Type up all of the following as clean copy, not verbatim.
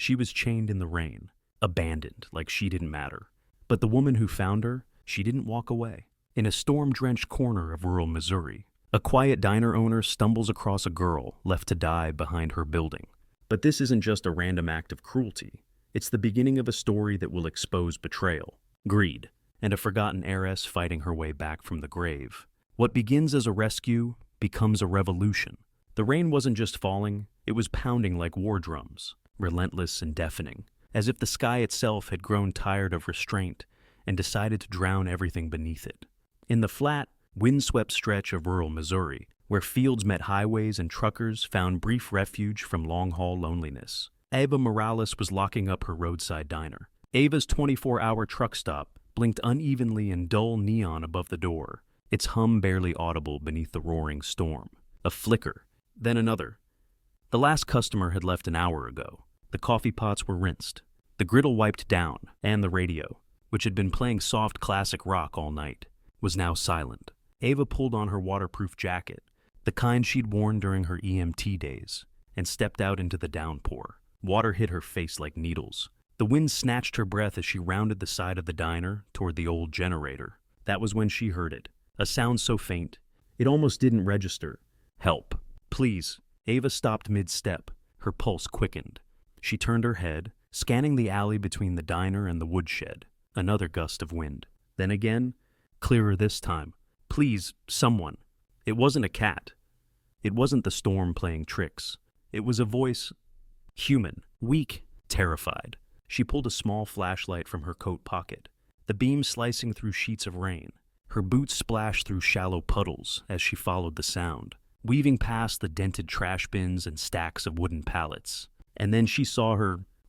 She was chained in the rain, abandoned like she didn't matter. But the woman who found her, she didn't walk away. In a storm-drenched corner of rural Missouri, a quiet diner owner stumbles across a girl left to die behind her building. But this isn't just a random act of cruelty. It's the beginning of a story that will expose betrayal, greed, and a forgotten heiress fighting her way back from the grave. What begins as a rescue becomes a revolution. The rain wasn't just falling, it was pounding like war drums, relentless and deafening, as if the sky itself had grown tired of restraint and decided to drown everything beneath it. In the flat, windswept stretch of rural Missouri, where fields met highways and truckers found brief refuge from long-haul loneliness, Ava Morales was locking up her roadside diner. Ava's 24-hour truck stop blinked unevenly in dull neon above the door, its hum barely audible beneath the roaring storm. A flicker, then another. The last customer had left an hour ago. The coffee pots were rinsed, the griddle wiped down, and the radio, which had been playing soft classic rock all night, was now silent. Ava pulled on her waterproof jacket, the kind she'd worn during her EMT days, and stepped out into the downpour. Water hit her face like needles. The wind snatched her breath as she rounded the side of the diner toward the old generator. That was when she heard it, a sound so faint, it almost didn't register. Help. Please. Ava stopped mid-step. Her pulse quickened. She turned her head, scanning the alley between the diner and the woodshed. Another gust of wind. Then again, clearer this time. Please, someone. It wasn't a cat. It wasn't the storm playing tricks. It was a voice, human, weak, terrified. She pulled a small flashlight from her coat pocket, the beam slicing through sheets of rain. Her boots splashed through shallow puddles as she followed the sound, weaving past the dented trash bins and stacks of wooden pallets. And then she saw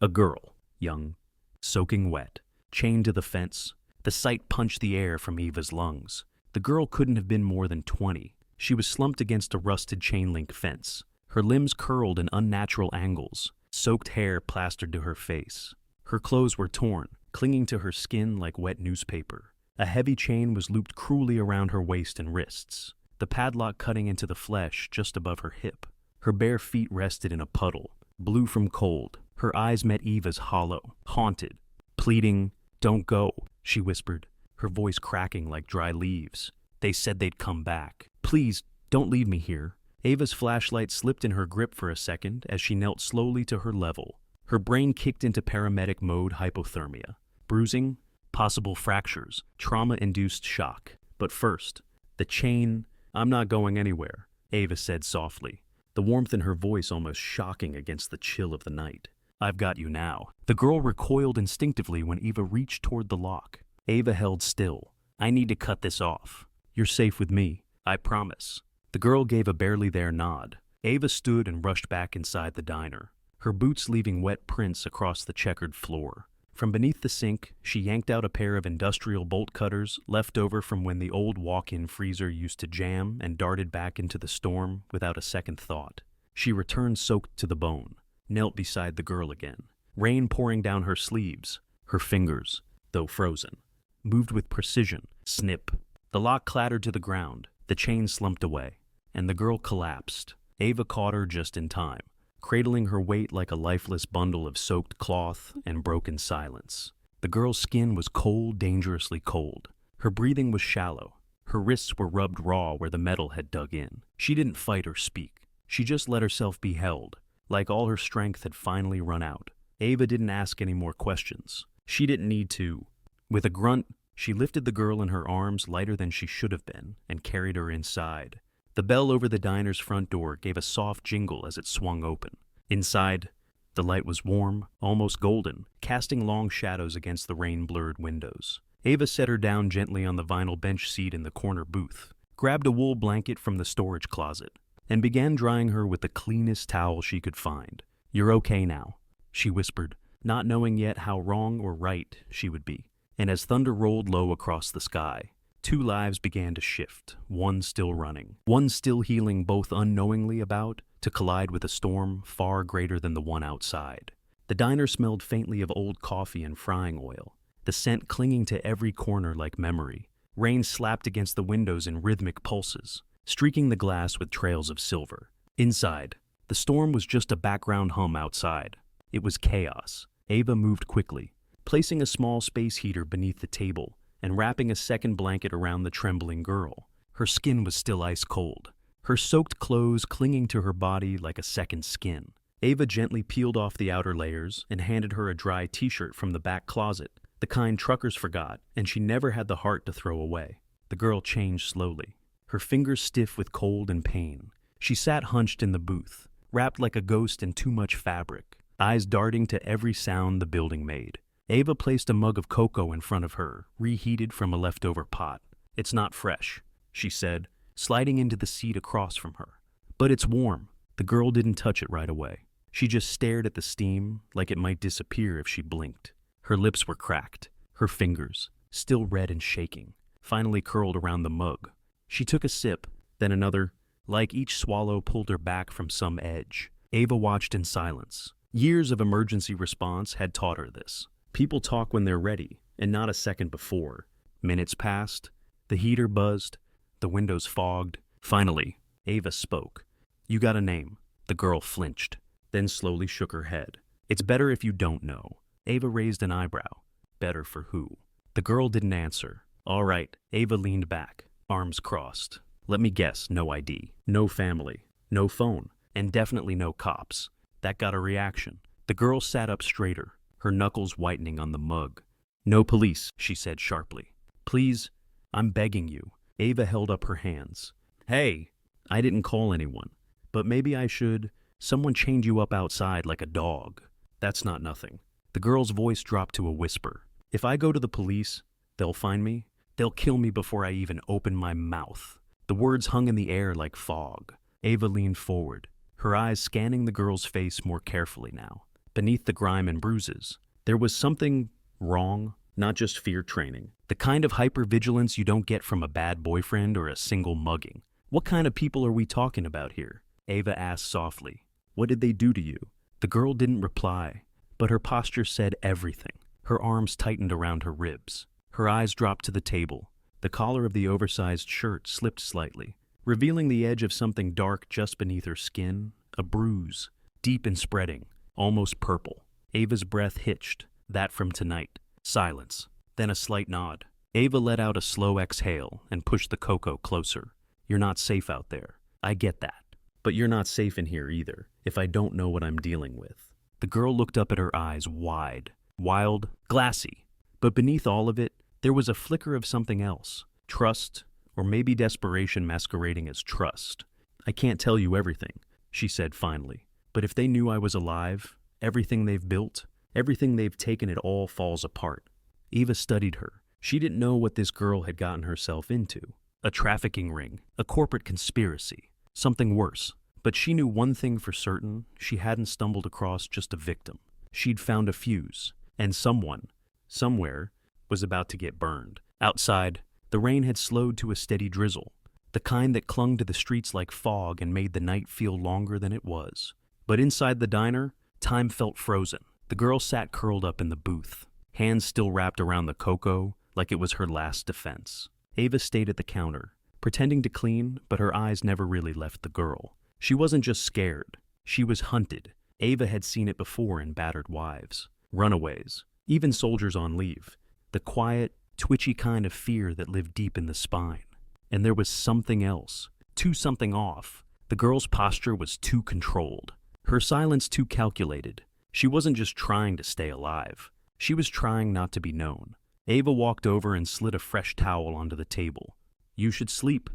a girl, young, soaking wet, chained to the fence. The sight punched the air from Eva's lungs. The girl couldn't have been more than 20. She was slumped against a rusted chain-link fence, her limbs curled in unnatural angles, soaked hair plastered to her face. Her clothes were torn, clinging to her skin like wet newspaper. A heavy chain was looped cruelly around her waist and wrists, the padlock cutting into the flesh just above her hip. Her bare feet rested in a puddle, blue from cold. Her eyes met Eva's hollow, haunted, pleading, "Don't go," she whispered, her voice cracking like dry leaves. "They said they'd come back. Please, don't leave me here." Ava's flashlight slipped in her grip for a second as she knelt slowly to her level. Her brain kicked into paramedic mode hypothermia. Bruising, possible fractures, trauma-induced shock. But first, the chain. "I'm not going anywhere," Ava said softly, the warmth in her voice almost shocking against the chill of the night. "I've got you now." The girl recoiled instinctively when Ava reached toward the lock. Ava held still. "I need to cut this off. You're safe with me, I promise." The girl gave a barely there nod. Ava stood and rushed back inside the diner, her boots leaving wet prints across the checkered floor. From beneath the sink, she yanked out a pair of industrial bolt cutters left over from when the old walk-in freezer used to jam, and darted back into the storm without a second thought. She returned soaked to the bone, knelt beside the girl again, rain pouring down her sleeves. Her fingers, though frozen, moved with precision. Snip. The lock clattered to the ground, the chain slumped away, and the girl collapsed. Ava caught her just in time, cradling her weight like a lifeless bundle of soaked cloth and broken silence. The girl's skin was cold, dangerously cold. Her breathing was shallow. Her wrists were rubbed raw where the metal had dug in. She didn't fight or speak. She just let herself be held, like all her strength had finally run out. Ava didn't ask any more questions. She didn't need to. With a grunt, she lifted the girl in her arms lighter than she should have been and carried her inside. The bell over the diner's front door gave a soft jingle as it swung open. Inside, the light was warm, almost golden, casting long shadows against the rain-blurred windows. Ava set her down gently on the vinyl bench seat in the corner booth, grabbed a wool blanket from the storage closet, and began drying her with the cleanest towel she could find. "You're okay now," she whispered, not knowing yet how wrong or right she would be. And as thunder rolled low across the sky, two lives began to shift, one still running, one still healing both unknowingly about to collide with a storm far greater than the one outside. The diner smelled faintly of old coffee and frying oil, the scent clinging to every corner like memory. Rain slapped against the windows in rhythmic pulses, streaking the glass with trails of silver. Inside, the storm was just a background hum outside, It was chaos. Ava moved quickly, placing a small space heater beneath the table and wrapping a second blanket around the trembling girl. Her skin was still ice cold, her soaked clothes clinging to her body like a second skin. Ava gently peeled off the outer layers and handed her a dry t-shirt from the back closet, the kind truckers forgot and she never had the heart to throw away. The girl changed slowly, her fingers stiff with cold and pain. She sat hunched in the booth, wrapped like a ghost in too much fabric, eyes darting to every sound the building made. Ava placed a mug of cocoa in front of her, reheated from a leftover pot. "It's not fresh," she said, sliding into the seat across from her. "But it's warm." The girl didn't touch it right away. She just stared at the steam like it might disappear if she blinked. Her lips were cracked, her fingers, still red and shaking, finally curled around the mug. She took a sip, then another, like each swallow pulled her back from some edge. Ava watched in silence. Years of emergency response had taught her this. People talk when they're ready, and not a second before. Minutes passed, the heater buzzed, the windows fogged. Finally, Ava spoke. "You got a name?" The girl flinched, then slowly shook her head. "It's better if you don't know." Ava raised an eyebrow. "Better for who?" The girl didn't answer. "All right." Ava leaned back, arms crossed. "Let me guess, no ID, no family, no phone, and definitely no cops." That got a reaction. The girl sat up straighter, her knuckles whitening on the mug. "No police," she said sharply. "Please, I'm begging you." Ava held up her hands. "Hey, I didn't call anyone, but maybe I should. Someone chained you up outside like a dog. That's not nothing." The girl's voice dropped to a whisper. "If I go to the police, they'll find me. They'll kill me before I even open my mouth." The words hung in the air like fog. Ava leaned forward, her eyes scanning the girl's face more carefully now. Beneath the grime and bruises, there was something wrong, not just fear training. The kind of hypervigilance you don't get from a bad boyfriend or a single mugging. "What kind of people are we talking about here?" Ava asked softly. "What did they do to you?" The girl didn't reply, but her posture said everything. Her arms tightened around her ribs. Her eyes dropped to the table. The collar of the oversized shirt slipped slightly, revealing the edge of something dark just beneath her skin, a bruise, deep and spreading, almost purple. Ava's breath hitched, that from tonight. Silence, then a slight nod. Ava let out a slow exhale and pushed the cocoa closer. "You're not safe out there. I get that. But you're not safe in here either, if I don't know what I'm dealing with." The girl looked up at her eyes wide, wild, glassy. But beneath all of it, there was a flicker of something else. Trust, or maybe desperation masquerading as trust. "I can't tell you everything," she said finally. "But if they knew I was alive, everything they've built, everything they've taken, it all falls apart." Ava studied her. She didn't know what this girl had gotten herself into. A trafficking ring, a corporate conspiracy, something worse. But she knew one thing for certain: she hadn't stumbled across just a victim. She'd found a fuse, and someone, somewhere, was about to get burned. Outside, the rain had slowed to a steady drizzle, the kind that clung to the streets like fog and made the night feel longer than it was. But inside the diner, time felt frozen. The girl sat curled up in the booth, hands still wrapped around the cocoa like it was her last defense. Ava stayed at the counter, pretending to clean, but her eyes never really left the girl. She wasn't just scared, she was hunted. Ava had seen it before in battered wives, runaways, even soldiers on leave. The quiet, twitchy kind of fear that lived deep in the spine. And there was something else, something off. The girl's posture was too controlled, her silence too calculated. She wasn't just trying to stay alive, she was trying not to be known. Ava walked over and slid a fresh towel onto the table. "You should sleep,"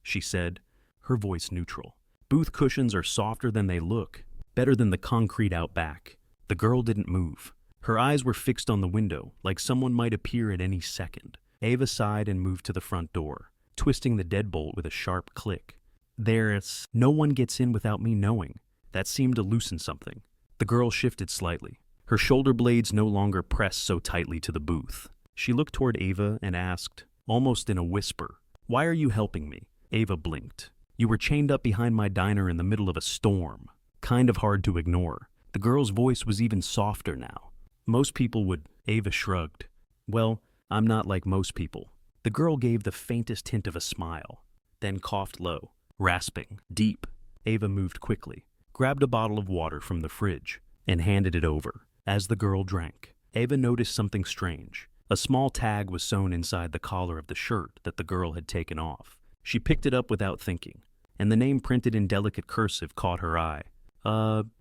she said, her voice neutral. "Booth cushions are softer than they look, better than the concrete out back." The girl didn't move. Her eyes were fixed on the window, like someone might appear at any second. Ava sighed and moved to the front door, twisting the deadbolt with a sharp click. "There's no one gets in without me knowing." That seemed to loosen something. The girl shifted slightly. Her shoulder blades no longer pressed so tightly to the booth. She looked toward Ava and asked, almost in a whisper, "Why are you helping me?" Ava blinked. "You were chained up behind my diner in the middle of a storm. Kind of hard to ignore." The girl's voice was even softer now. "Most people would." Ava shrugged. "Well, I'm not like most people." The girl gave the faintest hint of a smile, then coughed low, rasping, deep. Ava moved quickly, grabbed a bottle of water from the fridge, and handed it over. As the girl drank, Ava noticed something strange. A small tag was sewn inside the collar of the shirt that the girl had taken off. She picked it up without thinking, and the name printed in delicate cursive caught her eye.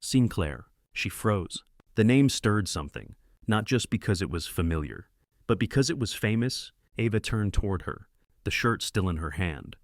Sinclair. She froze. The name stirred something, not just because it was familiar, but because it was famous. Ava turned toward her, the shirt still in her hand.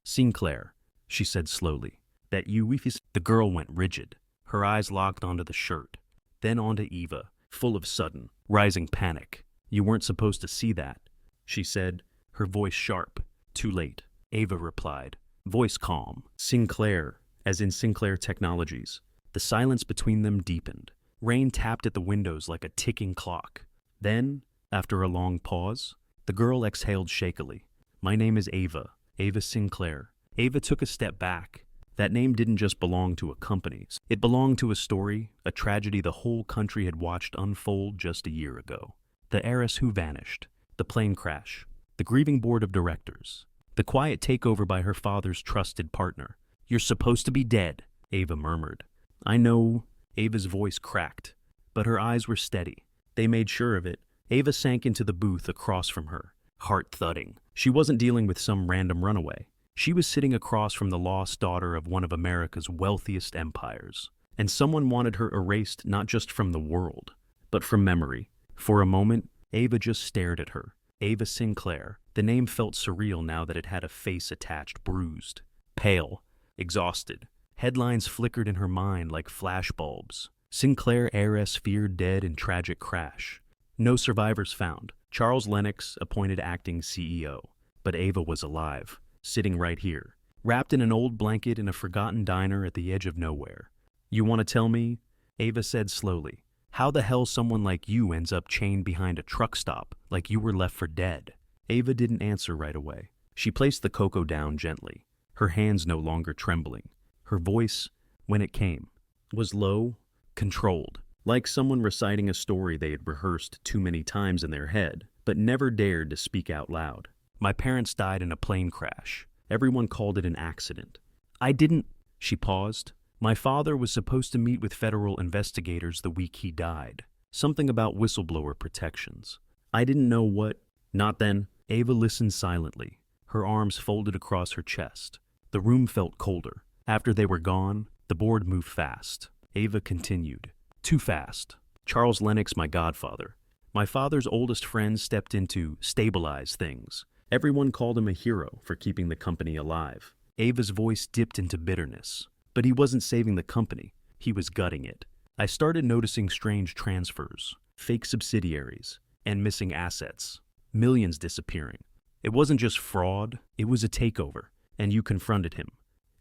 Sinclair, she said slowly. That you, if The girl went rigid. Her eyes locked onto the shirt, then onto Eva, full of sudden, rising panic. You weren't supposed to see that, she said, her voice sharp. Too late, Ava replied, voice calm. Sinclair, as in Sinclair Technologies. The silence between them deepened. Rain tapped at the windows like a ticking clock. Then, after a long pause, the girl exhaled shakily. My name is Ava, Ava Sinclair. Ava took a step back. That name didn't just belong to a company. It belonged to a story, a tragedy the whole country had watched unfold just a year ago. The heiress who vanished, the plane crash, the grieving board of directors, the quiet takeover by her father's trusted partner. You're supposed to be dead, Ava murmured. I know, Ava's voice cracked, but her eyes were steady. They made sure of it. Ava sank into the booth across from her, heart thudding. She wasn't dealing with some random runaway. She was sitting across from the lost daughter of one of America's wealthiest empires, and someone wanted her erased not just from the world, but from memory. For a moment, Ava just stared at her. Ava Sinclair. The name felt surreal now that it had a face attached, bruised, pale, exhausted. Headlines flickered in her mind like flashbulbs. Sinclair heiress feared dead in tragic crash. No survivors found. Charles Lennox appointed acting CEO. But Ava was alive, sitting right here, wrapped in an old blanket in a forgotten diner at the edge of nowhere. You want to tell me, Ava said slowly, how the hell someone like you ends up chained behind a truck stop like you were left for dead? Ava didn't answer right away. She placed the cocoa down gently, her hands no longer trembling. Her voice, when it came, was low, controlled, like someone reciting a story they had rehearsed too many times in their head, but never dared to speak out loud. My parents died in a plane crash. Everyone called it an accident. I didn't. She paused. My father was supposed to meet with federal investigators the week he died. Something about whistleblower protections. I didn't know what. Not then. Ava listened silently, her arms folded across her chest. The room felt colder. After they were gone, the board moved fast. Ava continued. Too fast. Charles Lennox, my godfather. My father's oldest friend stepped in to stabilize things. Everyone called him a hero for keeping the company alive. Ava's voice dipped into bitterness. But he wasn't saving the company. He was gutting it. I started noticing strange transfers, fake subsidiaries, and missing assets. Millions disappearing. It wasn't just fraud, it was a takeover. And you confronted him.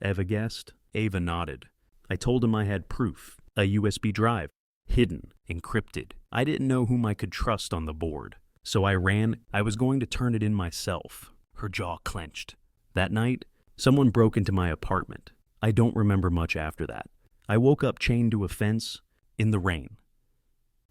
Ava guessed. Ava nodded. I told him I had proof. A USB drive. Hidden. Encrypted. I didn't know whom I could trust on the board. So I ran. I was going to turn it in myself. Her jaw clenched. That night, someone broke into my apartment. I don't remember much after that. I woke up chained to a fence, in the rain.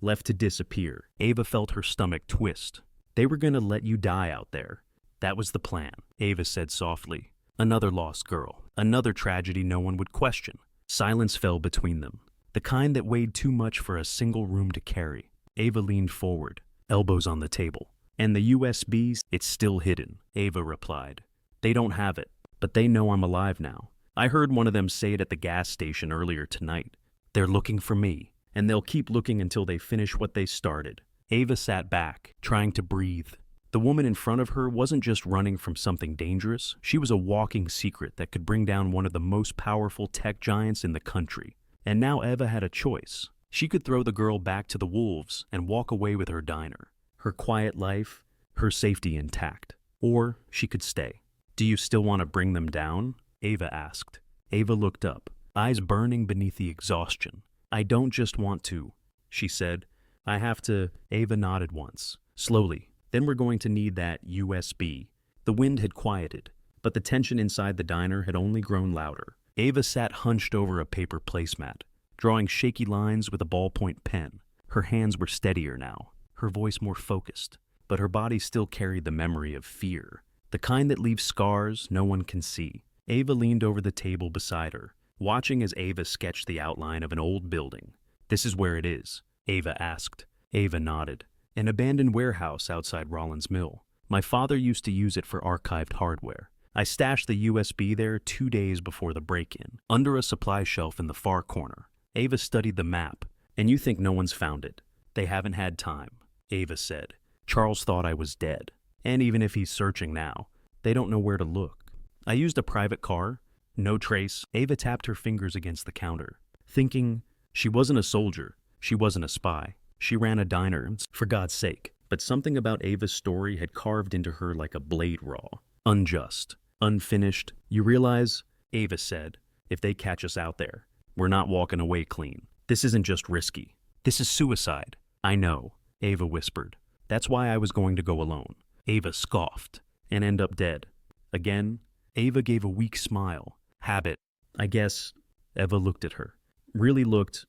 Left to disappear. Ava felt her stomach twist. They were going to let you die out there. That was the plan, Ava said softly. Another lost girl. Another tragedy no one would question. Silence fell between them. The kind that weighed too much for a single room to carry. Ava leaned forward, elbows on the table. And the USBs, it's still hidden, Ava replied. They don't have it, but they know I'm alive now. I heard one of them say it at the gas station earlier tonight. They're looking for me, and they'll keep looking until they finish what they started. Ava sat back, trying to breathe. The woman in front of her wasn't just running from something dangerous. She was a walking secret that could bring down one of the most powerful tech giants in the country. And now Ava had a choice. She could throw the girl back to the wolves and walk away with her diner, her quiet life, her safety intact. Or she could stay. Do you still want to bring them down? Ava asked. Ava looked up, eyes burning beneath the exhaustion. I don't just want to, she said. I have to. Ava nodded once, slowly. Then we're going to need that USB. The wind had quieted, but the tension inside the diner had only grown louder. Ava sat hunched over a paper placemat, drawing shaky lines with a ballpoint pen. Her hands were steadier now, her voice more focused, but her body still carried the memory of fear, the kind that leaves scars no one can see. Ava leaned over the table beside her, watching as Ava sketched the outline of an old building. "This is where it is," Ava asked. Ava nodded. "An abandoned warehouse outside Rollins Mill. My father used to use it for archived hardware. I stashed the USB there 2 days before the break-in, under a supply shelf in the far corner." Ava studied the map. "And you think no one's found it?" "They haven't had time," Ava said. "Charles thought I was dead. And even if he's searching now, they don't know where to look. I used a private car. No trace." Ava tapped her fingers against the counter, thinking she wasn't a soldier, she wasn't a spy. She ran a diner, for God's sake. But something about Ava's story had carved into her like a blade raw. Unjust. Unfinished. "You realize," Ava said, "if they catch us out there, we're not walking away clean. This isn't just risky. This is suicide." "I know," Ava whispered. "That's why I was going to go alone." Ava scoffed. "And end up dead." Again, Ava gave a weak smile. "Habit, I guess." Ava looked at her. Really looked.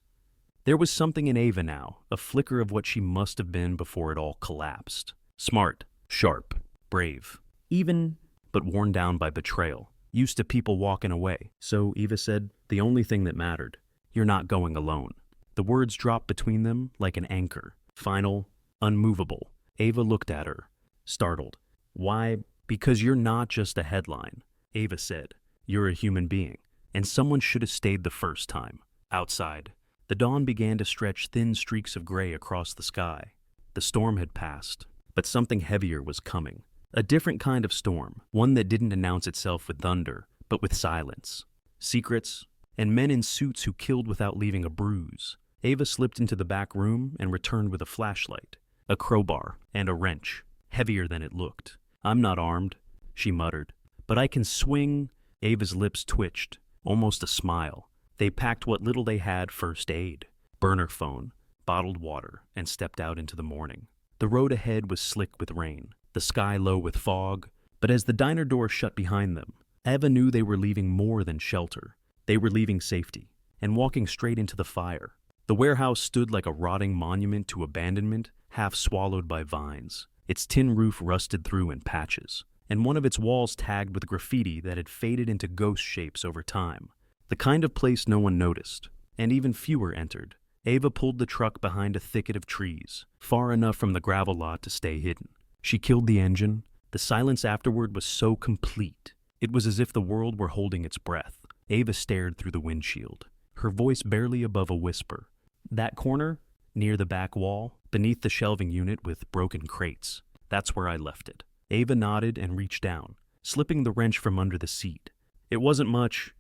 There was something in Ava now, a flicker of what she must have been before it all collapsed. Smart, sharp, brave, even, but worn down by betrayal, used to people walking away. So Ava said, "The only thing that mattered, you're not going alone." The words dropped between them like an anchor, final, unmovable. Ava looked at her, startled. "Why? Because you're not just a headline," Ava said. "You're a human being, and someone should have stayed the first time." Outside, the dawn began to stretch thin streaks of gray across the sky. The storm had passed, but something heavier was coming. A different kind of storm, one that didn't announce itself with thunder, but with silence, secrets, and men in suits who killed without leaving a bruise. Ava slipped into the back room and returned with a flashlight, a crowbar, and a wrench, heavier than it looked. "I'm not armed," she muttered, "but I can swing." Ava's lips twitched, almost a smile. They packed what little they had first aid, burner phone, bottled water, and stepped out into the morning. The road ahead was slick with rain, the sky low with fog, but as the diner door shut behind them, Ava knew they were leaving more than shelter. They were leaving safety, and walking straight into the fire. The warehouse stood like a rotting monument to abandonment, half swallowed by vines, its tin roof rusted through in patches, and one of its walls tagged with graffiti that had faded into ghost shapes over time. The kind of place no one noticed, and even fewer entered. Ava pulled the truck behind a thicket of trees, far enough from the gravel lot to stay hidden. She killed the engine. The silence afterward was so complete. It was as if the world were holding its breath. Ava stared through the windshield, her voice barely above a whisper. "That corner, near the back wall, beneath the shelving unit with broken crates. That's where I left it." Ava nodded and reached down, slipping the wrench from under the seat. It wasn't much,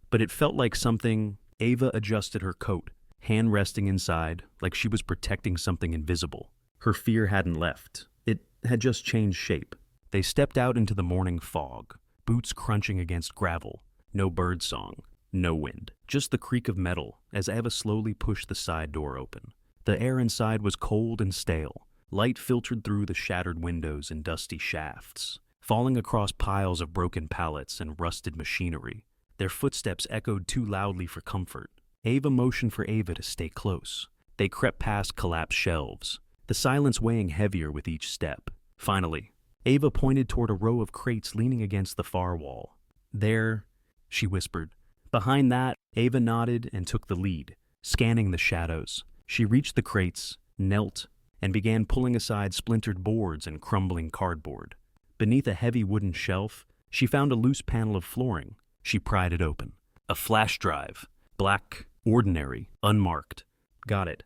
but it felt like something. Ava adjusted her coat, hand resting inside, like she was protecting something invisible. Her fear hadn't left. It had just changed shape. They stepped out into the morning fog, boots crunching against gravel. No bird song, no wind, just the creak of metal as Ava slowly pushed the side door open. The air inside was cold and stale. Light filtered through the shattered windows and dusty shafts, falling across piles of broken pallets and rusted machinery. Their footsteps echoed too loudly for comfort. Ava motioned for Ava to stay close. They crept past collapsed shelves, the silence weighing heavier with each step. Finally, Ava pointed toward a row of crates leaning against the far wall. "There," she whispered. Behind that, Ava nodded and took the lead, scanning the shadows. She reached the crates, knelt, and began pulling aside splintered boards and crumbling cardboard. Beneath a heavy wooden shelf, she found a loose panel of flooring. She pried it open. A flash drive. Black, ordinary, unmarked. "Got it,"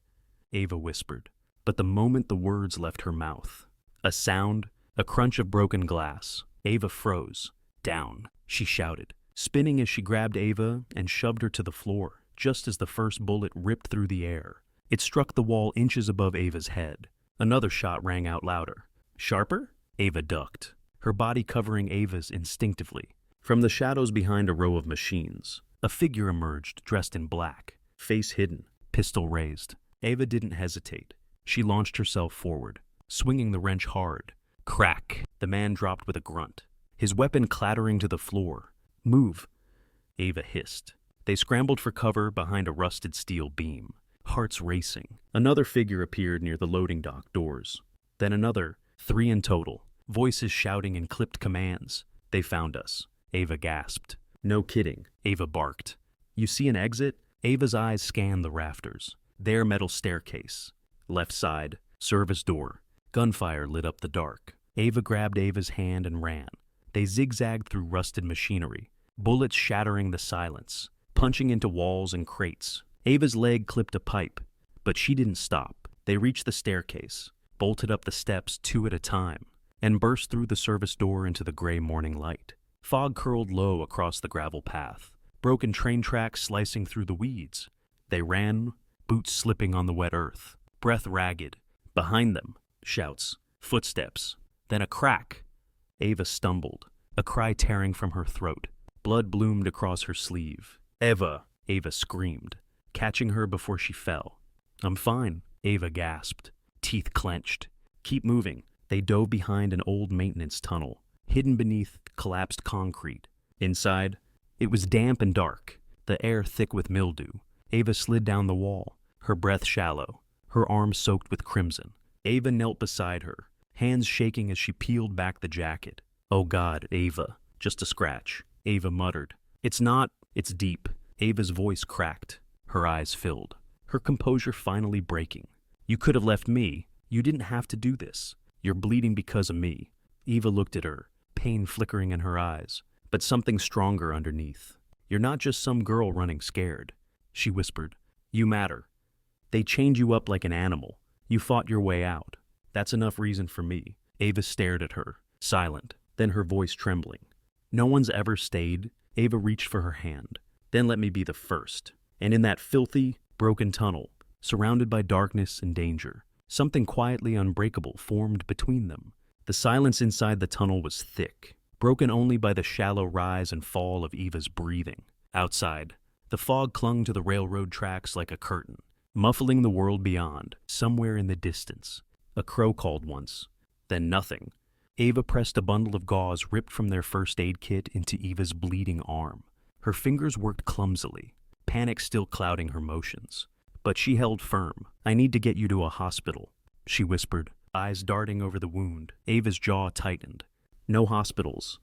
Ava whispered. But the moment the words left her mouth, a sound, a crunch of broken glass, Ava froze. "Down," she shouted, spinning as she grabbed Ava and shoved her to the floor, just as the first bullet ripped through the air. It struck the wall inches above Ava's head. Another shot rang out louder. Sharper? Ava ducked, her body covering Ava's instinctively. From the shadows behind a row of machines, a figure emerged dressed in black, face hidden, pistol raised. Ava didn't hesitate. She launched herself forward, swinging the wrench hard. Crack! The man dropped with a grunt, his weapon clattering to the floor. "Move," Ava hissed. They scrambled for cover behind a rusted steel beam, hearts racing. Another figure appeared near the loading dock doors. Then another, 3 in total, voices shouting in clipped commands. "They found us," Ava gasped. "No kidding," Ava barked. "You see an exit?" Ava's eyes scanned the rafters. Their metal staircase. Left side, service door. Gunfire lit up the dark. Ava grabbed Ava's hand and ran. They zigzagged through rusted machinery, bullets shattering the silence, punching into walls and crates. Ava's leg clipped a pipe, but she didn't stop. They reached the staircase, bolted up the steps 2 at a time, and burst through the service door into the gray morning light. Fog curled low across the gravel path, broken train tracks slicing through the weeds. They ran, boots slipping on the wet earth, breath ragged. Behind them, shouts, footsteps, then a crack. Ava stumbled, a cry tearing from her throat. Blood bloomed across her sleeve. "Ava!" Ava screamed, catching her before she fell. "I'm fine," Ava gasped, teeth clenched. "Keep moving." They dove behind an old maintenance tunnel, hidden beneath collapsed concrete. Inside, it was damp and dark, the air thick with mildew. Ava slid down the wall, her breath shallow, her arms soaked with crimson. Ava knelt beside her, hands shaking as she peeled back the jacket. "Oh God, Ava, just a scratch," Ava muttered. "It's not, it's deep." Ava's voice cracked, her eyes filled, her composure finally breaking. "You could have left me. You didn't have to do this. You're bleeding because of me." Ava looked at her, pain flickering in her eyes, but something stronger underneath. "You're not just some girl running scared," she whispered. "You matter. They chained you up like an animal. You fought your way out. That's enough reason for me." Ava stared at her, silent, then her voice trembling. "No one's ever stayed." Ava reached for her hand. "Then let me be the first." And in that filthy, broken tunnel, surrounded by darkness and danger, something quietly unbreakable formed between them. The silence inside the tunnel was thick, broken only by the shallow rise and fall of Eva's breathing. Outside, the fog clung to the railroad tracks like a curtain, muffling the world beyond. Somewhere in the distance, a crow called once, then nothing. Ava pressed a bundle of gauze ripped from their first aid kit into Eva's bleeding arm. Her fingers worked clumsily, panic still clouding her motions. But she held firm. "I need to get you to a hospital," she whispered, eyes darting over the wound. Ava's jaw tightened. "No hospitals.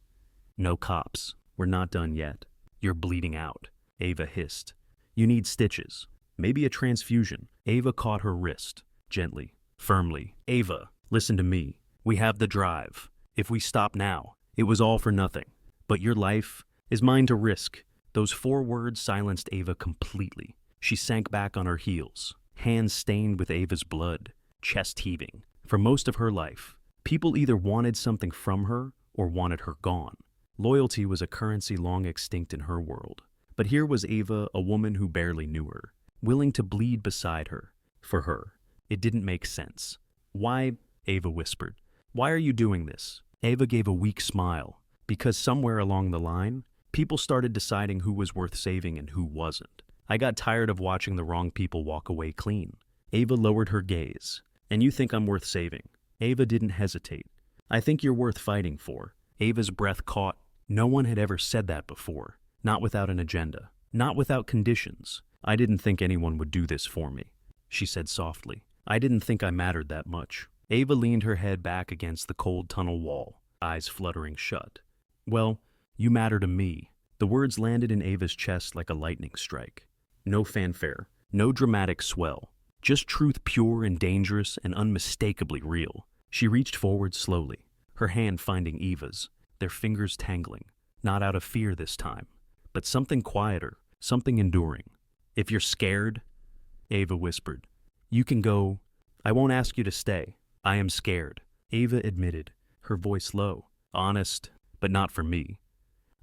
No cops. We're not done yet." "You're bleeding out," Ava hissed. "You need stitches. Maybe a transfusion." Ava caught her wrist, gently, firmly. "Ava, listen to me. We have the drive. If we stop now, it was all for nothing. But your life is mine to risk." Those 4 words silenced Ava completely. She sank back on her heels, hands stained with Ava's blood, chest heaving. For most of her life, people either wanted something from her or wanted her gone. Loyalty was a currency long extinct in her world. But here was Ava, a woman who barely knew her, willing to bleed beside her. For her, it didn't make sense. "Why?" Ava whispered. "Why are you doing this?" Ava gave a weak smile. "Because somewhere along the line, people started deciding who was worth saving and who wasn't. I got tired of watching the wrong people walk away clean." Ava lowered her gaze. "And you think I'm worth saving?" Ava didn't hesitate. "I think you're worth fighting for." Ava's breath caught. No one had ever said that before. Not without an agenda. Not without conditions. "I didn't think anyone would do this for me," she said softly. "I didn't think I mattered that much." Ava leaned her head back against the cold tunnel wall, eyes fluttering shut. "Well, you matter to me." The words landed in Ava's chest like a lightning strike. No fanfare, no dramatic swell, just truth pure and dangerous and unmistakably real. She reached forward slowly, her hand finding Eva's, their fingers tangling, not out of fear this time, but something quieter, something enduring. "If you're scared," Ava whispered, "you can go. I won't ask you to stay. I am scared." Ava admitted, her voice low, "Honest, but not for me.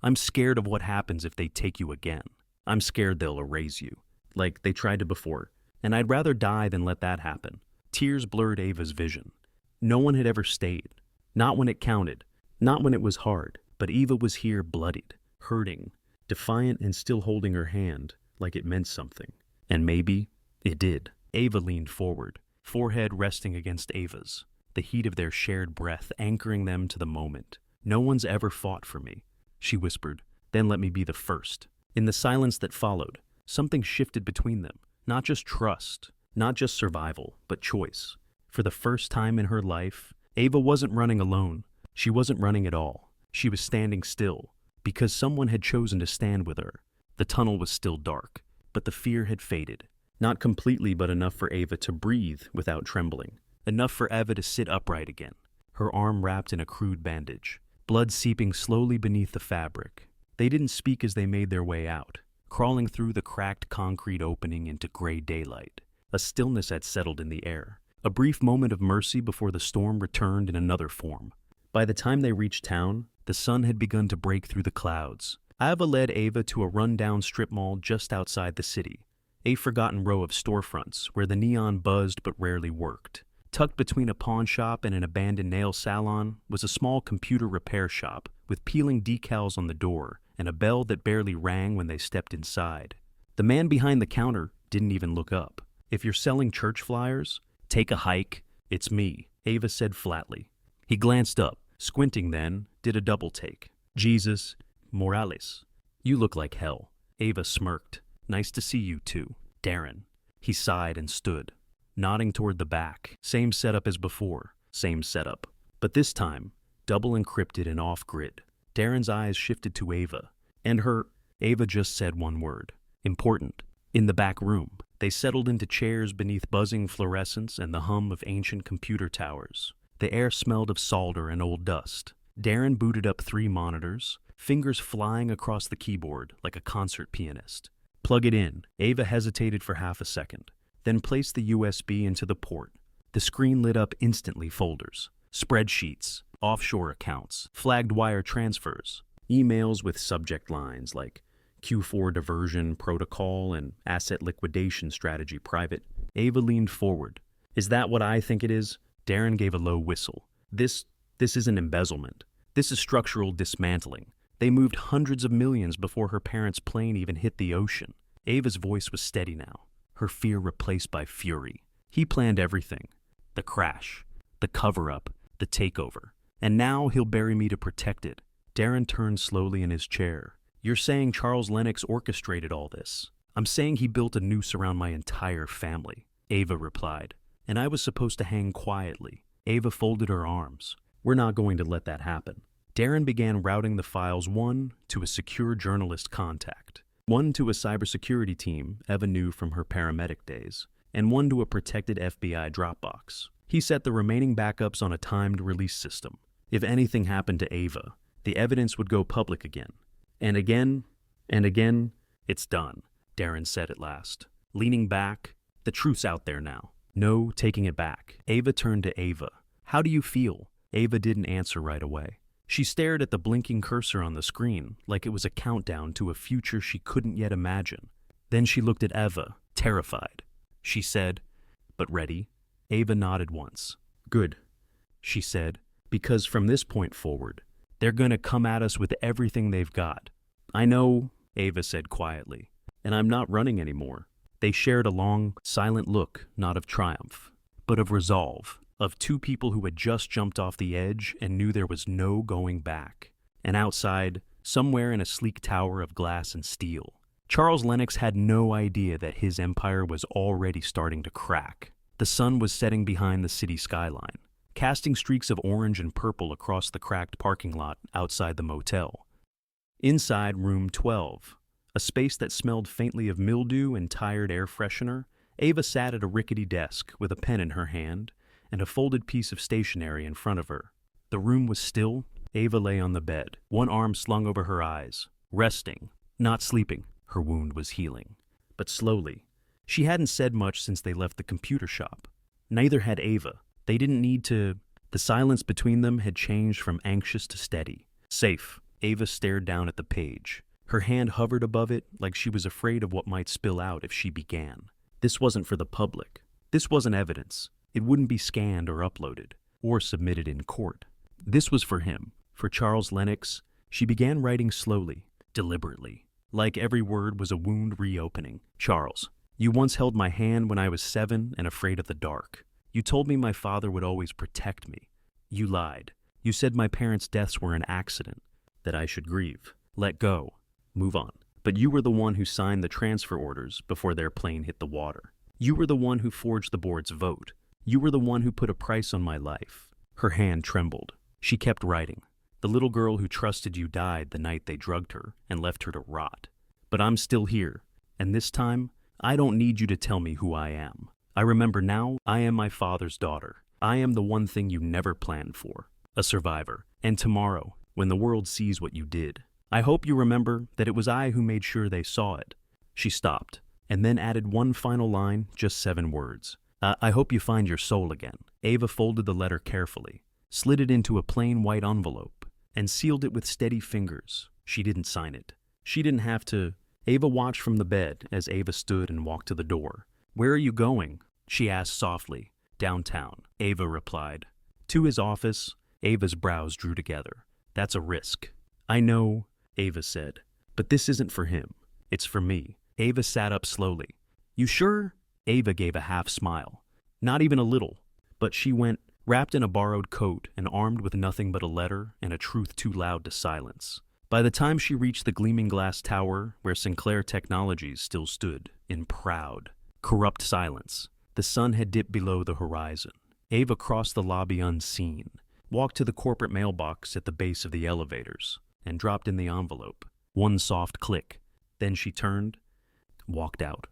I'm scared of what happens if they take you again. I'm scared they'll erase you, like they tried to before, and I'd rather die than let that happen." Tears blurred Ava's vision. No one had ever stayed. Not when it counted, not when it was hard, but Ava was here bloodied, hurting, defiant and still holding her hand like it meant something. And maybe it did. Ava leaned forward, forehead resting against Ava's, the heat of their shared breath anchoring them to the moment. "No one's ever fought for me," she whispered. "Then let me be the first." In the silence that followed, something shifted between them. Not just trust, not just survival, but choice. For the first time in her life, Ava wasn't running alone. She wasn't running at all. She was standing still, because someone had chosen to stand with her. The tunnel was still dark, but the fear had faded. Not completely, but enough for Ava to breathe without trembling. Enough for Ava to sit upright again, her arm wrapped in a crude bandage, blood seeping slowly beneath the fabric. They didn't speak as they made their way out, crawling through the cracked concrete opening into gray daylight. A stillness had settled in the air, a brief moment of mercy before the storm returned in another form. By the time they reached town, the sun had begun to break through the clouds. Ava led Ava to a run-down strip mall just outside the city, a forgotten row of storefronts where the neon buzzed but rarely worked. Tucked between a pawn shop and an abandoned nail salon was a small computer repair shop with peeling decals on the door and a bell that barely rang when they stepped inside. The man behind the counter didn't even look up. "If you're selling church flyers, take a hike. It's me," Ava said flatly. He glanced up, squinting then, did a double take. "Jesus, Morales. You look like hell." Ava smirked. "Nice to see you too, Darren." He sighed and stood, nodding toward the back. Same setup as before, same setup. But this time, double encrypted and off-grid. Darren's eyes shifted to Ava, and Ava just said one word. Important. In the back room, they settled into chairs beneath buzzing fluorescents and the hum of ancient computer towers. The air smelled of solder and old dust. Darren booted up 3 monitors, fingers flying across the keyboard like a concert pianist. "Plug it in." Ava hesitated for half a second, then placed the USB into the port. The screen lit up instantly. Folders, spreadsheets, offshore accounts, flagged wire transfers, emails with subject lines like Q4 diversion protocol and asset liquidation strategy private. Ava leaned forward. "Is that what I think it is?" Darren gave a low whistle. This isn't embezzlement. This is structural dismantling. They moved hundreds of millions before her parents' plane even hit the ocean. Ava's voice was steady now, her fear replaced by fury. He planned everything. The crash, the cover-up, the takeover. And now he'll bury me to protect it. Darren turned slowly in his chair. "You're saying Charles Lennox orchestrated all this?" "I'm saying he built a noose around my entire family," Ava replied. "And I was supposed to hang quietly." Ava folded her arms. "We're not going to let that happen." Darren began routing the files, one to a secure journalist contact, one to a cybersecurity team Ava knew from her paramedic days, and one to a protected FBI Dropbox. He set the remaining backups on a timed release system. If anything happened to Ava, the evidence would go public again. And again, and again. "It's done," Darren said at last, leaning back. "The truth's out there now. No taking it back." Ava turned to Ava. "How do you feel?" Ava didn't answer right away. She stared at the blinking cursor on the screen like it was a countdown to a future she couldn't yet imagine. Then she looked at Ava, terrified. She said, "But ready?" Ava nodded once. "Good," she said, "because from this point forward, they're going to come at us with everything they've got." "I know," Ava said quietly, "and I'm not running anymore." They shared a long, silent look, not of triumph, but of resolve, of 2 people who had just jumped off the edge and knew there was no going back. And outside, somewhere in a sleek tower of glass and steel, Charles Lennox had no idea that his empire was already starting to crack. The sun was setting behind the city skyline, casting streaks of orange and purple across the cracked parking lot outside the motel. Inside room 12, a space that smelled faintly of mildew and tired air freshener, Ava sat at a rickety desk with a pen in her hand and a folded piece of stationery in front of her. The room was still. Ava lay on the bed, one arm slung over her eyes, resting, not sleeping. Her wound was healing, but slowly. She hadn't said much since they left the computer shop. Neither had Ava. They didn't need to. The silence between them had changed from anxious to steady. "Safe." Ava stared down at the page. Her hand hovered above it like she was afraid of what might spill out if she began. This wasn't for the public. This wasn't evidence. It wouldn't be scanned or uploaded, or submitted in court. This was for him, for Charles Lennox. She began writing slowly, deliberately, like every word was a wound reopening. "Charles, you once held my hand when I was 7 and afraid of the dark. You told me my father would always protect me. You lied. You said my parents' deaths were an accident, that I should grieve, let go, move on. But you were the one who signed the transfer orders before their plane hit the water. You were the one who forged the board's vote. You were the one who put a price on my life." Her hand trembled. She kept writing. "The little girl who trusted you died the night they drugged her and left her to rot. But I'm still here, and this time, I don't need you to tell me who I am. I remember now, I am my father's daughter. I am the one thing you never planned for, a survivor. And tomorrow, when the world sees what you did, I hope you remember that it was I who made sure they saw it." She stopped, and then added one final line, just 7 words. I hope you find your soul again." Ava folded the letter carefully, slid it into a plain white envelope, and sealed it with steady fingers. She didn't sign it. She didn't have to. Ava watched from the bed as Ava stood and walked to the door. "Where are you going?" she asked softly. "Downtown," Ava replied. "To his office." Ava's brows drew together. "That's a risk." "I know," Ava said, "but this isn't for him. It's for me." Ava sat up slowly. "You sure?" Ava gave a half smile. "Not even a little." But she went, wrapped in a borrowed coat and armed with nothing but a letter and a truth too loud to silence. By the time she reached the gleaming glass tower where Sinclair Technologies still stood, in proud, corrupt silence, the sun had dipped below the horizon. Ava crossed the lobby unseen, walked to the corporate mailbox at the base of the elevators, and dropped in the envelope. One soft click. Then she turned, walked out,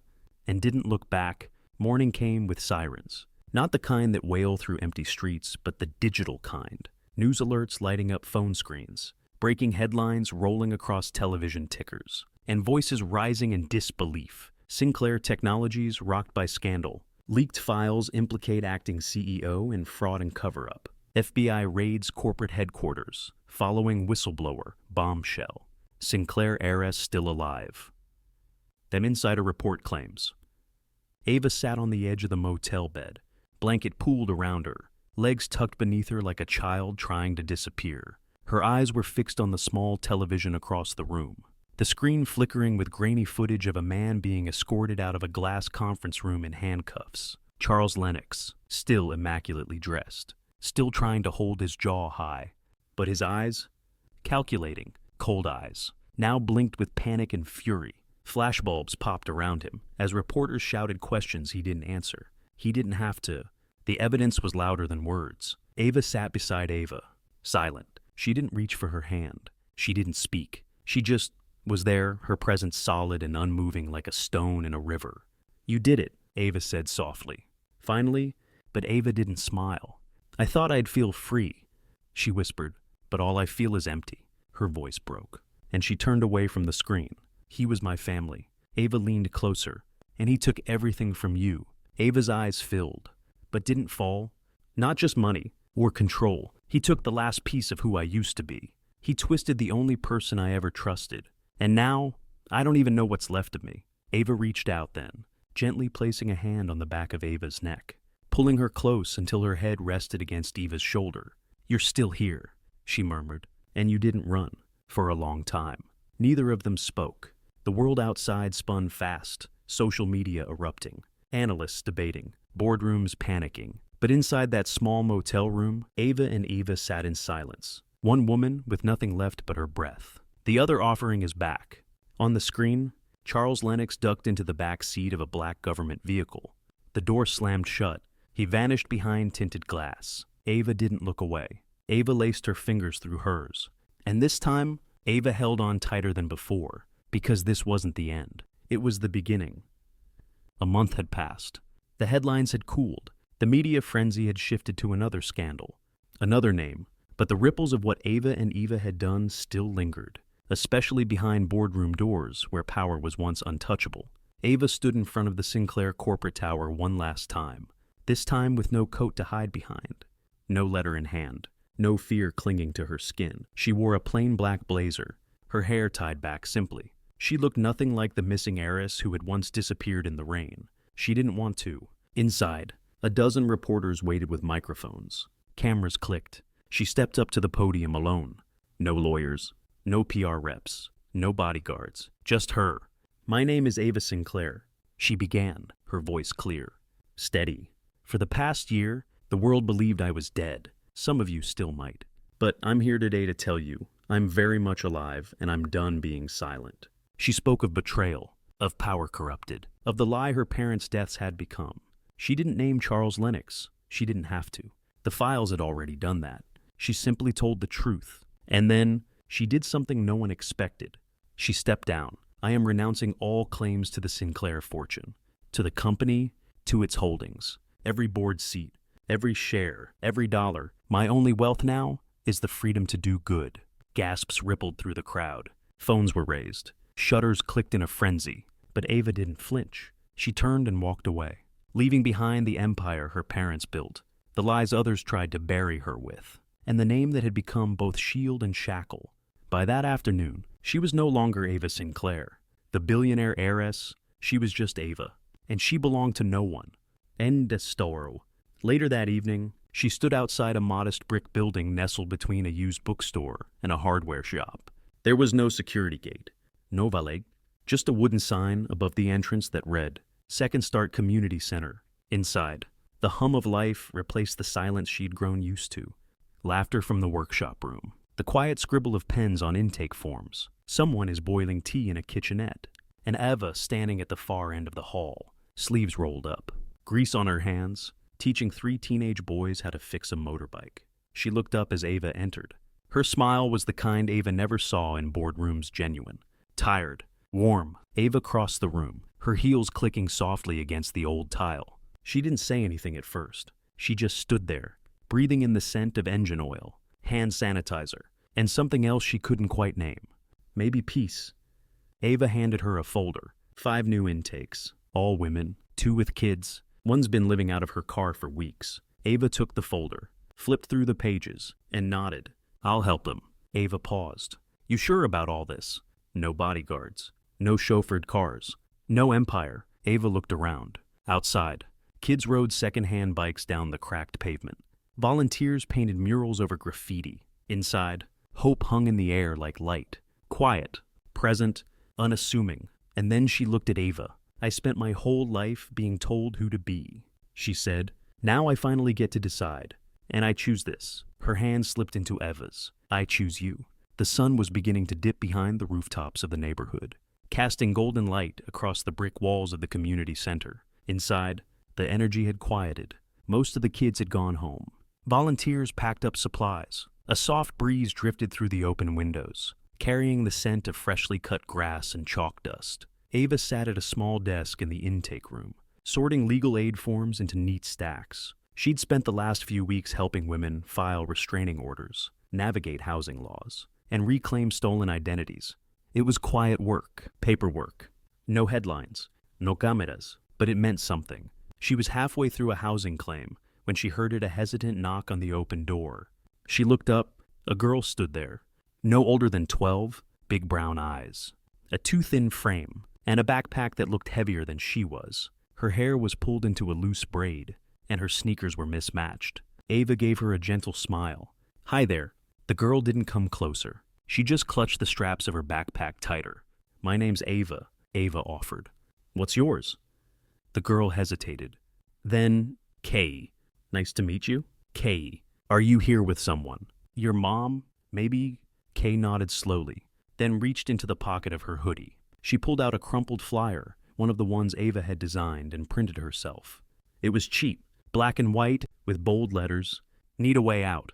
and didn't look back. Morning came with sirens. Not the kind that wail through empty streets, but the digital kind. News alerts lighting up phone screens, breaking headlines rolling across television tickers, and voices rising in disbelief. Sinclair Technologies rocked by scandal. Leaked files implicate acting CEO in fraud and cover-up. FBI raids corporate headquarters, following whistleblower, bombshell. Sinclair heiress still alive. That insider report claims. Ava sat on the edge of the motel bed, blanket pooled around her, legs tucked beneath her like a child trying to disappear. Her eyes were fixed on the small television across the room, the screen flickering with grainy footage of a man being escorted out of a glass conference room in handcuffs. Charles Lennox, still immaculately dressed, still trying to hold his jaw high. But his eyes? Calculating, cold eyes, now blinked with panic and fury. Flashbulbs popped around him as reporters shouted questions he didn't answer. He didn't have to. The evidence was louder than words. Ava sat beside Ava, silent. She didn't reach for her hand. She didn't speak. She just was there, her presence solid and unmoving like a stone in a river. "You did it," Ava said softly. Finally, but Ava didn't smile. "I thought I'd feel free," she whispered, "but all I feel is empty." Her voice broke, and she turned away from the screen. "He was my family." Ava leaned closer. "And he took everything from you." Ava's eyes filled, but didn't fall. "Not just money or control. He took the last piece of who I used to be. He twisted the only person I ever trusted. And now, I don't even know what's left of me." Ava reached out then, gently placing a hand on the back of Ava's neck, pulling her close until her head rested against Ava's shoulder. "You're still here," she murmured, "and you didn't run for a long time." Neither of them spoke. The world outside spun fast, social media erupting, analysts debating, boardrooms panicking. But inside that small motel room, Ava and Eva sat in silence. One woman with nothing left but her breath. The other offering his back. On the screen, Charles Lennox ducked into the back seat of a black government vehicle. The door slammed shut. He vanished behind tinted glass. Ava didn't look away. Ava laced her fingers through hers. And this time, Ava held on tighter than before, because this wasn't the end. It was the beginning. A month had passed. The headlines had cooled. The media frenzy had shifted to another scandal, another name, but the ripples of what Ava and Eva had done still lingered, especially behind boardroom doors where power was once untouchable. Ava stood in front of the Sinclair corporate tower one last time, this time with no coat to hide behind, no letter in hand, no fear clinging to her skin. She wore a plain black blazer, her hair tied back simply. She looked nothing like the missing heiress who had once disappeared in the rain. She didn't want to. Inside, a dozen reporters waited with microphones. Cameras clicked. She stepped up to the podium alone. No lawyers, no PR reps, no bodyguards, just her. "My name is Ava Sinclair," she began, her voice clear, steady. "For the past year, the world believed I was dead. Some of you still might. But I'm here today to tell you, I'm very much alive and I'm done being silent." She spoke of betrayal, of power corrupted, of the lie her parents' deaths had become. She didn't name Charles Lennox. She didn't have to. The files had already done that. She simply told the truth. And then she did something no one expected. She stepped down, I am renouncing all claims to the Sinclair fortune, to the company, to its holdings, every board seat, every share, every dollar. My only wealth now is the freedom to do good." Gasps rippled through the crowd. Phones were raised. Shutters clicked in a frenzy. But Ava didn't flinch. She turned and walked away, leaving behind the empire her parents built, the lies others tried to bury her with, and the name that had become both shield and shackle. By that afternoon, she was no longer Ava Sinclair, the billionaire heiress. She was just Ava, and she belonged to no one. End of story. Later that evening, she stood outside a modest brick building nestled between a used bookstore and a hardware shop. There was no security gate, no valet, just a wooden sign above the entrance that read, "Second Start Community Center." Inside, the hum of life replaced the silence she'd grown used to. Laughter from the workshop room, the quiet scribble of pens on intake forms. Someone is boiling tea in a kitchenette, and Eva standing at the far end of the hall, sleeves rolled up, grease on her hands, teaching 3 teenage boys how to fix a motorbike. She looked up as Ava entered. Her smile was the kind Ava never saw in boardrooms genuine. Tired, warm, Ava crossed the room, her heels clicking softly against the old tile. She didn't say anything at first. She just stood there, breathing in the scent of engine oil, hand sanitizer, and something else she couldn't quite name. Maybe peace. Ava handed her a folder, 5 new intakes, all women, 2 with kids. One's been living out of her car for weeks. Ava took the folder, flipped through the pages, and nodded. "I'll help them." Ava paused. "You sure about all this? No bodyguards, no chauffeured cars, no empire." Ava looked around. Outside, kids rode second-hand bikes down the cracked pavement. Volunteers painted murals over graffiti. Inside, hope hung in the air like light. Quiet, present, unassuming. And then she looked at Ava. "I spent my whole life being told who to be," she said. "Now I finally get to decide. And I choose this." Her hand slipped into Eva's. "I choose you." The sun was beginning to dip behind the rooftops of the neighborhood, casting golden light across the brick walls of the community center. Inside, the energy had quieted. Most of the kids had gone home. Volunteers packed up supplies. A soft breeze drifted through the open windows, carrying the scent of freshly cut grass and chalk dust. Ava sat at a small desk in the intake room, sorting legal aid forms into neat stacks. She'd spent the last few weeks helping women file restraining orders, navigate housing laws, and reclaim stolen identities. It was quiet work, paperwork. No headlines, no cameras, but it meant something. She was halfway through a housing claim when she heard a hesitant knock on the open door. She looked up. A girl stood there, no older than 12, big brown eyes, a too thin frame, and a backpack that looked heavier than she was. Her hair was pulled into a loose braid, and her sneakers were mismatched. Ava gave her a gentle smile. "Hi there." The girl didn't come closer. She just clutched the straps of her backpack tighter. "My name's Ava," Ava offered. "What's yours?" The girl hesitated. Then, "Kay. Nice to meet you." "Kay, are you here with someone? Your mom, maybe?" Kay nodded slowly, then reached into the pocket of her hoodie. She pulled out a crumpled flyer, one of the ones Ava had designed and printed herself. It was cheap, black and white, with bold letters. "Need a way out.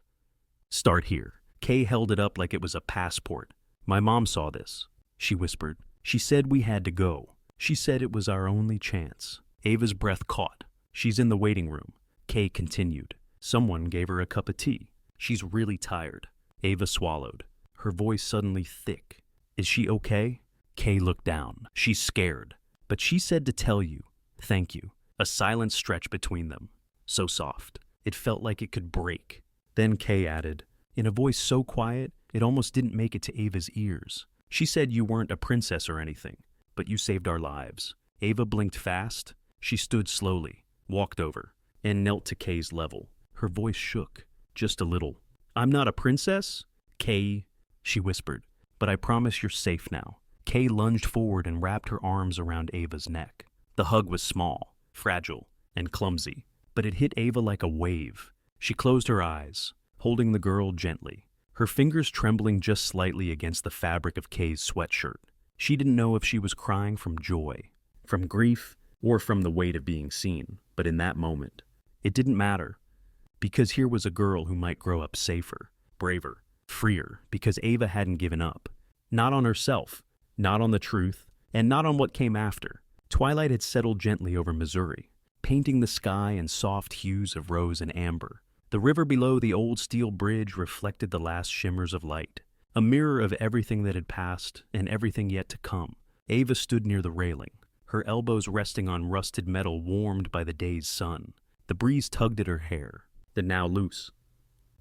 Start here." Kay held it up like it was a passport. "My mom saw this," she whispered. "She said we had to go. She said it was our only chance." Ava's breath caught. "She's in the waiting room," Kay continued. Someone gave her a cup of tea. "She's really tired." Ava swallowed, her voice suddenly thick. "Is she okay?" Kay looked down. "She's scared. But she said to tell you, thank you." A silence stretched between them. So soft. It felt like it could break. Then Kay added, in a voice so quiet it almost didn't make it to Ava's ears, "She said you weren't a princess or anything, but you saved our lives." Ava blinked fast. She stood slowly, walked over, and knelt to Kay's level. Her voice shook, just a little. "I'm not a princess, Kay," she whispered, "but I promise you're safe now." Kay lunged forward and wrapped her arms around Ava's neck. The hug was small, fragile, and clumsy, but it hit Ava like a wave. She closed her eyes, holding the girl gently, her fingers trembling just slightly against the fabric of Kay's sweatshirt. She didn't know if she was crying from joy, from grief, or from the weight of being seen, but in that moment, it didn't matter, because here was a girl who might grow up safer, braver, freer, because Ava hadn't given up. Not on herself, not on the truth, and not on what came after. Twilight had settled gently over Missouri, painting the sky in soft hues of rose and amber. The river below the old steel bridge reflected the last shimmers of light, a mirror of everything that had passed and everything yet to come. Ava stood near the railing, her elbows resting on rusted metal warmed by the day's sun. The breeze tugged at her hair, then now loose,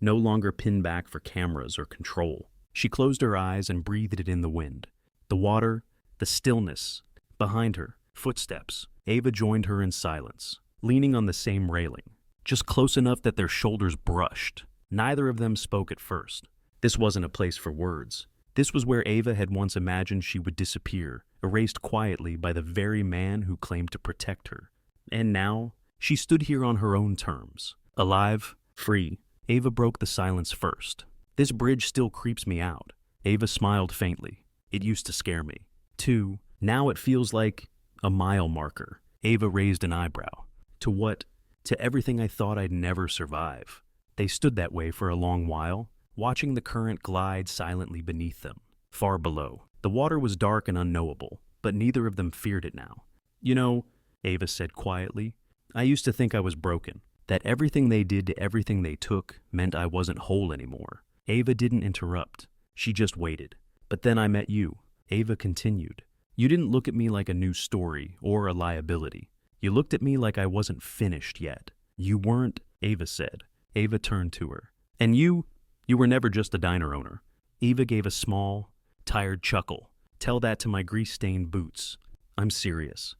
no longer pinned back for cameras or control. She closed her eyes and breathed it in the wind. The water, the stillness. Behind her, footsteps. Ava joined her in silence, leaning on the same railing, just close enough that their shoulders brushed. Neither of them spoke at first. This wasn't a place for words. This was where Ava had once imagined she would disappear, erased quietly by the very man who claimed to protect her. And now, she stood here on her own terms. Alive, free. Ava broke the silence first. This bridge still creeps me out. Ava smiled faintly. It used to scare me. Too, now it feels like a mile marker. Ava raised an eyebrow. To what? To everything I thought I'd never survive. They stood that way for a long while, watching the current glide silently beneath them. Far below, the water was dark and unknowable, but neither of them feared it now. You know, Ava said quietly, I used to think I was broken, that everything they did to everything they took meant I wasn't whole anymore. Ava didn't interrupt. She just waited. But then I met you. Ava continued. You didn't look at me like a new story or a liability. You looked at me like I wasn't finished yet. You weren't, Ava said. Ava turned to her. And you were never just a diner owner. Ava gave a small, tired chuckle. Tell that to my grease-stained boots. I'm serious.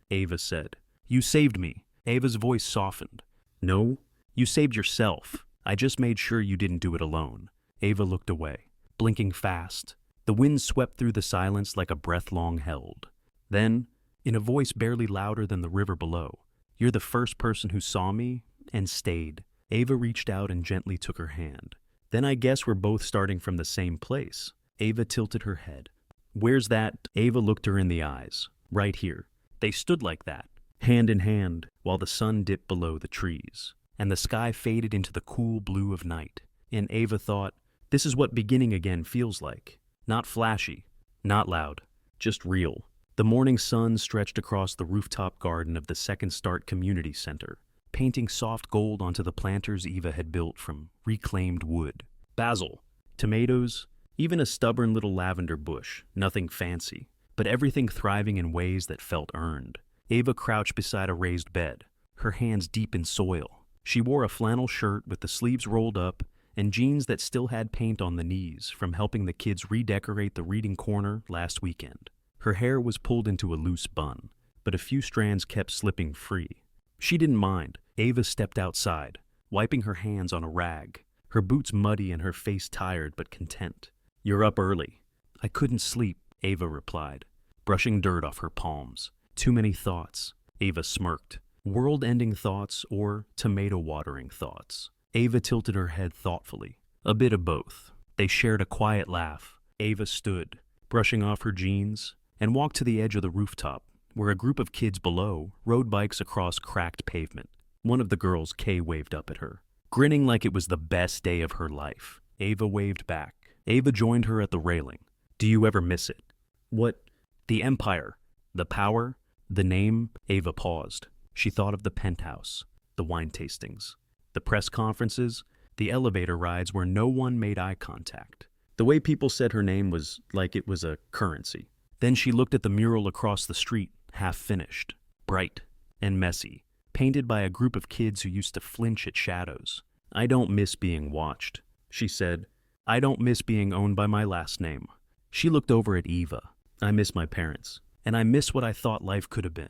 Ava said. You saved me. Ava's voice softened. No, you saved yourself. I just made sure you didn't do it alone. Ava looked away, blinking fast. The wind swept through the silence like a breath long held. Then, in a voice barely louder than the river below, you're the first person who saw me and stayed. Ava reached out and gently took her hand. Then I guess we're both starting from the same place. Ava tilted her head. Where's that? Ava looked her in the eyes. Right here. They stood like that, hand in hand, while the sun dipped below the trees, and the sky faded into the cool blue of night. And Ava thought, this is what beginning again feels like. Not flashy, not loud, just real. The morning sun stretched across the rooftop garden of the Second Start Community Center, painting soft gold onto the planters Eva had built from reclaimed wood. Basil, tomatoes, even a stubborn little lavender bush, nothing fancy, but everything thriving in ways that felt earned. Ava crouched beside a raised bed, her hands deep in soil. She wore a flannel shirt with the sleeves rolled up and jeans that still had paint on the knees from helping the kids redecorate the reading corner last weekend. Her hair was pulled into a loose bun, but a few strands kept slipping free. She didn't mind. Ava stepped outside, wiping her hands on a rag, her boots muddy and her face tired but content. You're up early. I couldn't sleep, Ava replied, brushing dirt off her palms. Too many thoughts. Ava smirked. World-ending thoughts or tomato-watering thoughts. Ava tilted her head thoughtfully. A bit of both. They shared a quiet laugh. Ava stood, brushing off her jeans, and walked to the edge of the rooftop, where a group of kids below rode bikes across cracked pavement. One of the girls, Kay, waved up at her, grinning like it was the best day of her life. Ava waved back. Ava joined her at the railing. Do you ever miss it? What? The empire? The power? The name? Ava paused. She thought of the penthouse, the wine tastings, the press conferences, the elevator rides where no one made eye contact. The way people said her name was like it was a currency. Then she looked at the mural across the street, half finished, bright and messy, painted by a group of kids who used to flinch at shadows. I don't miss being watched, she said. I don't miss being owned by my last name. She looked over at Eva. I miss my parents, and I miss what I thought life could have been.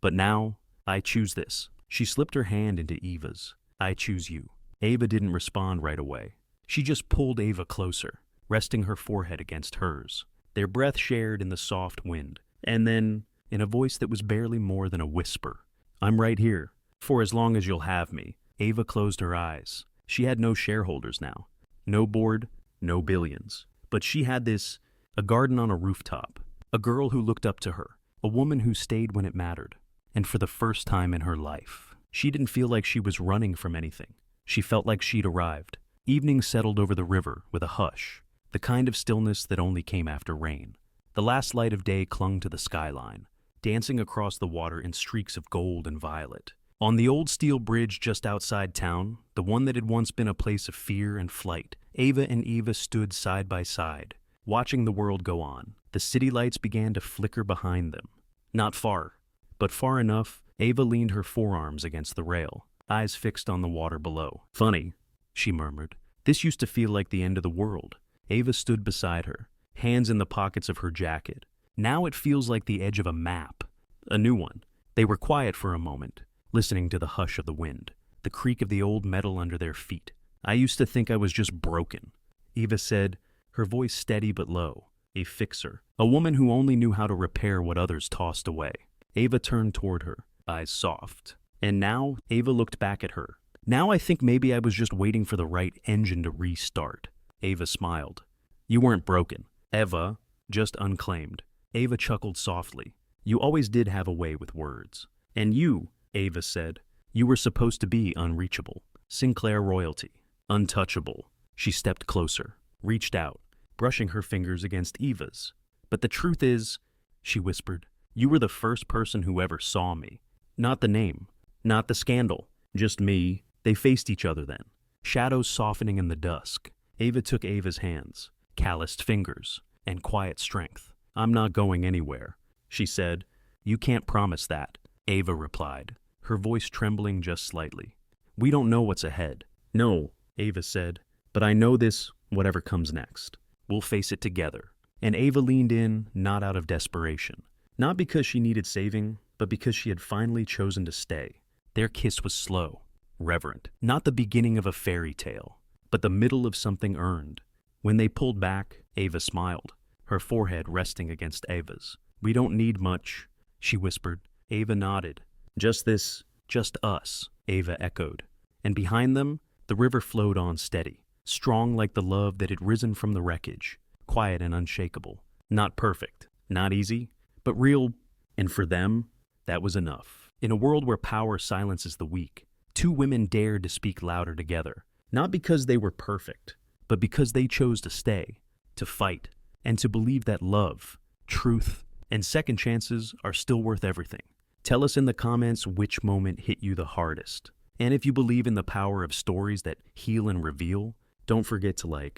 But now, I choose this. She slipped her hand into Eva's. I choose you. Ava didn't respond right away. She just pulled Ava closer, resting her forehead against hers. Their breath shared in the soft wind, and then, in a voice that was barely more than a whisper, I'm right here, for as long as you'll have me. Ava closed her eyes. She had no shareholders now. No board, no billions. But she had this, a garden on a rooftop, a girl who looked up to her, a woman who stayed when it mattered. And for the first time in her life, she didn't feel like she was running from anything. She felt like she'd arrived. Evening settled over the river with a hush, the kind of stillness that only came after rain. The last light of day clung to the skyline, dancing across the water in streaks of gold and violet. On the old steel bridge just outside town, the one that had once been a place of fear and flight, Ava and Eva stood side by side, watching the world go on. The city lights began to flicker behind them. Not far, but far enough, Ava leaned her forearms against the rail, eyes fixed on the water below. "Funny," she murmured. "This used to feel like the end of the world." Ava stood beside her, hands in the pockets of her jacket. "Now it feels like the edge of a map. A new one." They were quiet for a moment, listening to the hush of the wind, the creak of the old metal under their feet. "I used to think I was just broken," Eva said, her voice steady but low. "A fixer. A woman who only knew how to repair what others tossed away." Ava turned toward her, eyes soft. "And now," Ava looked back at her. "Now I think maybe I was just waiting for the right engine to restart." Ava smiled. "You weren't broken, Eva, just unclaimed." Ava chuckled softly. "You always did have a way with words." "And you," Ava said, "you were supposed to be unreachable. Sinclair royalty. Untouchable." She stepped closer, reached out, brushing her fingers against Eva's. "But the truth is," she whispered, "you were the first person who ever saw me. Not the name, not the scandal, just me." They faced each other then, shadows softening in the dusk. Ava took Ava's hands, calloused fingers, and quiet strength. "I'm not going anywhere," she said. "You can't promise that," Ava replied, her voice trembling just slightly. "We don't know what's ahead." "No," Ava said, "but I know this, whatever comes next. We'll face it together." And Ava leaned in, not out of desperation. Not because she needed saving, but because she had finally chosen to stay. Their kiss was slow, reverent, not the beginning of a fairy tale, but the middle of something earned. When they pulled back, Ava smiled, her forehead resting against Ava's. "We don't need much," she whispered. Ava nodded. "Just this, just us," Ava echoed. And behind them, the river flowed on steady, strong like the love that had risen from the wreckage, quiet and unshakable. Not perfect, not easy, but real, and for them, that was enough. In a world where power silences the weak, two women dared to speak louder together, not because they were perfect, but because they chose to stay, to fight, and to believe that love, truth, and second chances are still worth everything. Tell us in the comments which moment hit you the hardest. And if you believe in the power of stories that heal and reveal, don't forget to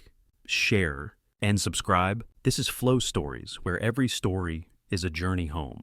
share, and subscribe. This is Flow Stories, where every story is a journey home.